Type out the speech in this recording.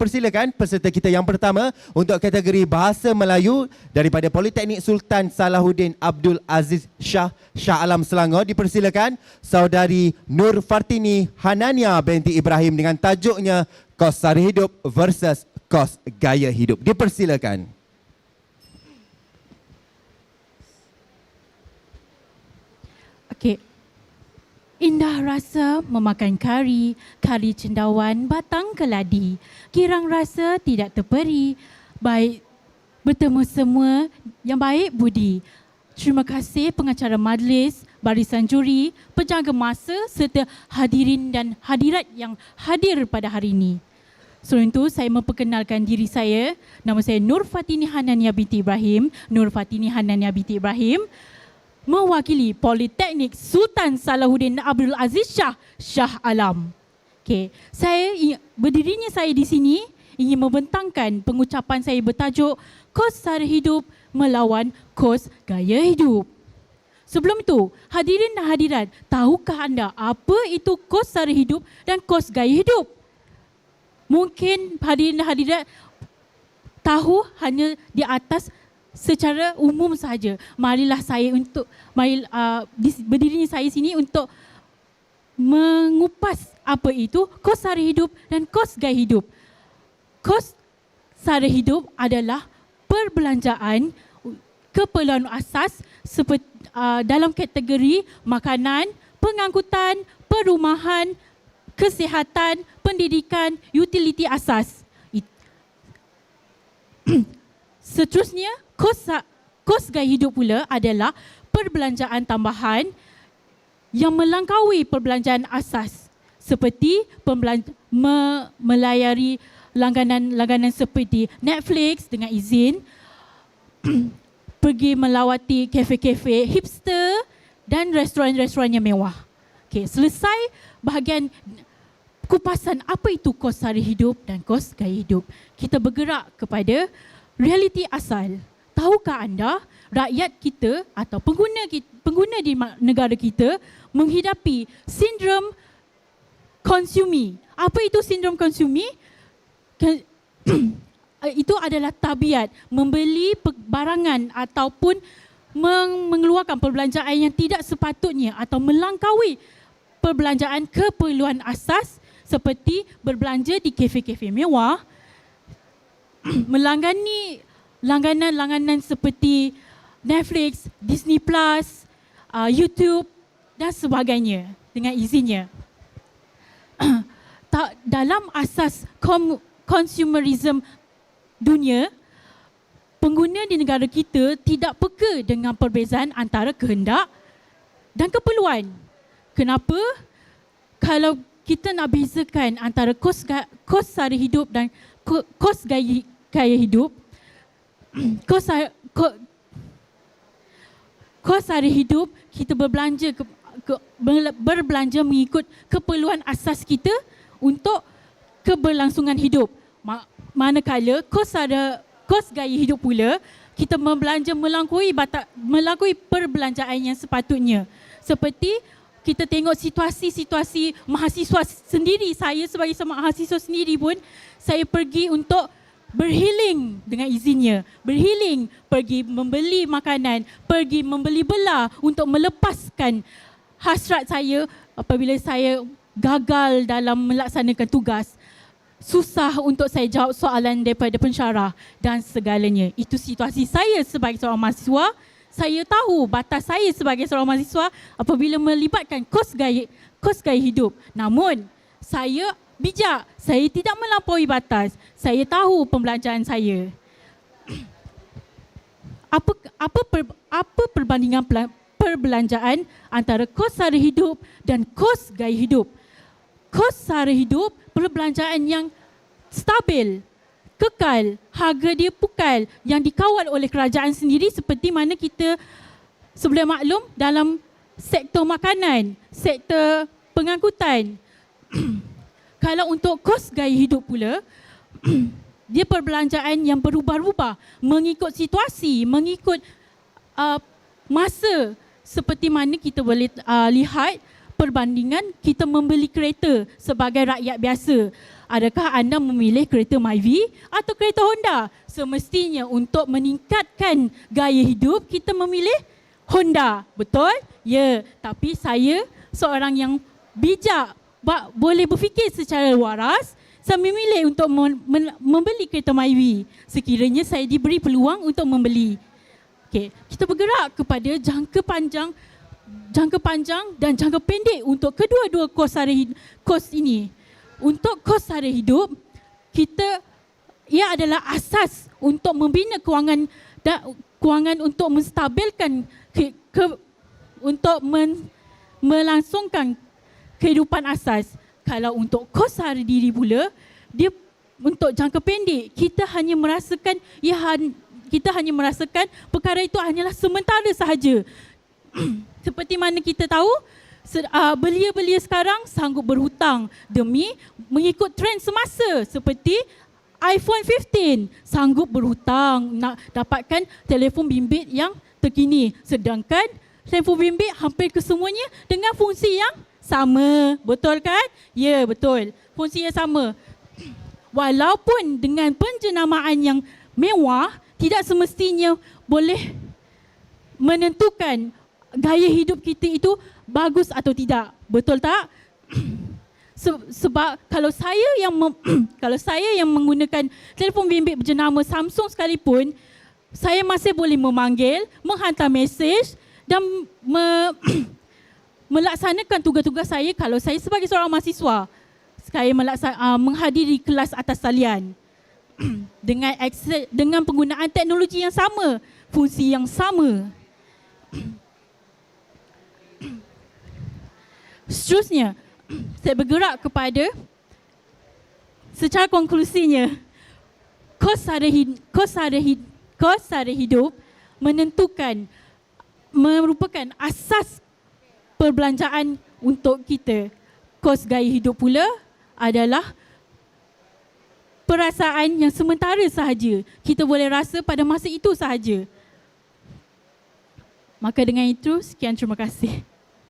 dipersilakan peserta kita yang pertama untuk kategori Bahasa Melayu daripada Politeknik Sultan Salahuddin Abdul Aziz Shah Alam Selangor. Dipersilakan Saudari Nur Fartini Hanania binti Ibrahim dengan tajuknya Kos Sara Hidup versus Kos Gaya Hidup. Dipersilakan. Okey. Indah rasa memakan kari cendawan batang keladi. Girang rasa tidak terperi, baik bertemu semua yang baik budi. Terima kasih pengacara majlis, barisan juri, penjaga masa serta hadirin dan hadirat yang hadir pada hari ini. Selain itu, saya memperkenalkan diri saya. Nama saya Nur Fartini Hanania binti Ibrahim. Nur Fartini Hanania binti Ibrahim mewakili Politeknik Sultan Salahuddin Abdul Aziz Shah Alam. Okey, berdirinya saya di sini ingin membentangkan pengucapan saya bertajuk Kos Sara Hidup melawan Kos Gaya Hidup. Sebelum itu, hadirin dan hadirat, tahukah anda apa itu kos sara hidup dan kos gaya hidup? Mungkin hadirin dan hadirat tahu hanya di atas secara umum saja. Berdirinya saya sini untuk mengupas apa itu kos sara hidup dan kos gaya hidup. Kos sara hidup adalah perbelanjaan keperluan asas seperti dalam kategori makanan, pengangkutan, perumahan, kesihatan, pendidikan, utiliti asas. Seterusnya, kos gaya hidup pula adalah perbelanjaan tambahan yang melangkaui perbelanjaan asas seperti melayari langganan seperti Netflix dengan izin, pergi melawati kafe-kafe hipster dan restoran-restoran yang mewah. Okey, selesai bahagian kupasan apa itu kos sara hidup dan kos gaya hidup. Kita bergerak kepada realiti asal. Tahukah anda rakyat kita atau pengguna di negara kita menghidapi sindrom konsumi. Apa itu sindrom konsumi? Itu adalah tabiat membeli barangan ataupun mengeluarkan perbelanjaan yang tidak sepatutnya atau melangkaui perbelanjaan keperluan asas seperti berbelanja di kafe-kafe mewah, melanggani langganan-langganan seperti Netflix, Disney Plus, YouTube dan sebagainya dengan izinnya. Dalam asas consumerism dunia, pengguna di negara kita tidak peka dengan perbezaan antara kehendak dan keperluan. Kenapa? Kalau kita nak bezakan antara kos sara hidup dan kos gaya hidup, kos sara hidup kita berbelanja mengikut keperluan asas kita untuk keberlangsungan hidup. Manakala kos gaya hidup pula kita melampaui perbelanjaan yang sepatutnya. Seperti kita tengok situasi mahasiswa sendiri, saya sebagai seorang mahasiswa sendiri pun saya pergi untuk berhealing dengan izinnya. Berhealing, pergi membeli makanan, pergi membeli belah untuk melepaskan hasrat saya apabila saya gagal dalam melaksanakan tugas. Susah untuk saya jawab soalan daripada pensyarah dan segalanya. Itu situasi saya sebagai seorang mahasiswa. Saya tahu batas saya sebagai seorang mahasiswa apabila melibatkan kos gaya hidup. Namun, saya bijak. Saya tidak melampaui batas. Saya tahu pembelanjaan saya. Apa perbandingan perbelanjaan antara kos sara hidup dan kos gaya hidup? Kos sara hidup perbelanjaan yang stabil, kekal, harga dia pukal, yang dikawal oleh kerajaan sendiri seperti mana kita sebelah maklum dalam sektor makanan, sektor pengangkutan. Kalau untuk kos gaya hidup pula, dia perbelanjaan yang berubah-ubah mengikut situasi, mengikut masa, seperti mana kita boleh lihat perbandingan kita membeli kereta sebagai rakyat biasa adakah anda memilih kereta Myvi atau kereta Honda? Semestinya untuk meningkatkan gaya hidup, kita memilih Honda. Betul? Ya, tapi saya seorang yang bijak, boleh berfikir secara waras. Saya memilih untuk membeli kereta Myvi sekiranya saya diberi peluang untuk membeli. Okay. Kita bergerak kepada jangka panjang dan jangka pendek untuk kedua-dua kos ini. Untuk kos sara hidup, ia adalah asas untuk membina kewangan untuk menstabilkan untuk melangsungkan kehidupan asas. Kalau untuk kos sara diri pula, dia untuk jangka pendek, kita hanya merasakan perkara itu hanyalah sementara sahaja. Seperti mana kita tahu, belia-belia sekarang sanggup berhutang demi mengikut trend semasa. Seperti iPhone 15 sanggup berhutang nak dapatkan telefon bimbit yang terkini. Sedangkan telefon bimbit hampir kesemuanya dengan fungsi yang sama. Betul kan? Ya, betul. Fungsi yang sama. Walaupun dengan penjenamaan yang mewah, tidak semestinya boleh menentukan gaya hidup kita itu bagus atau tidak. Betul tak? Sebab kalau saya yang menggunakan telefon bimbit berjenama Samsung sekalipun, saya masih boleh memanggil, menghantar mesej dan melaksanakan tugas-tugas saya kalau saya sebagai seorang mahasiswa. Saya menghadiri kelas atas talian dengan penggunaan teknologi yang sama, fungsi yang sama. Seterusnya, saya bergerak kepada secara konklusinya, kos sara hidup merupakan asas perbelanjaan untuk kita. Kos gaya hidup pula adalah perasaan yang sementara sahaja. Kita boleh rasa pada masa itu sahaja. Maka dengan itu, sekian, terima kasih.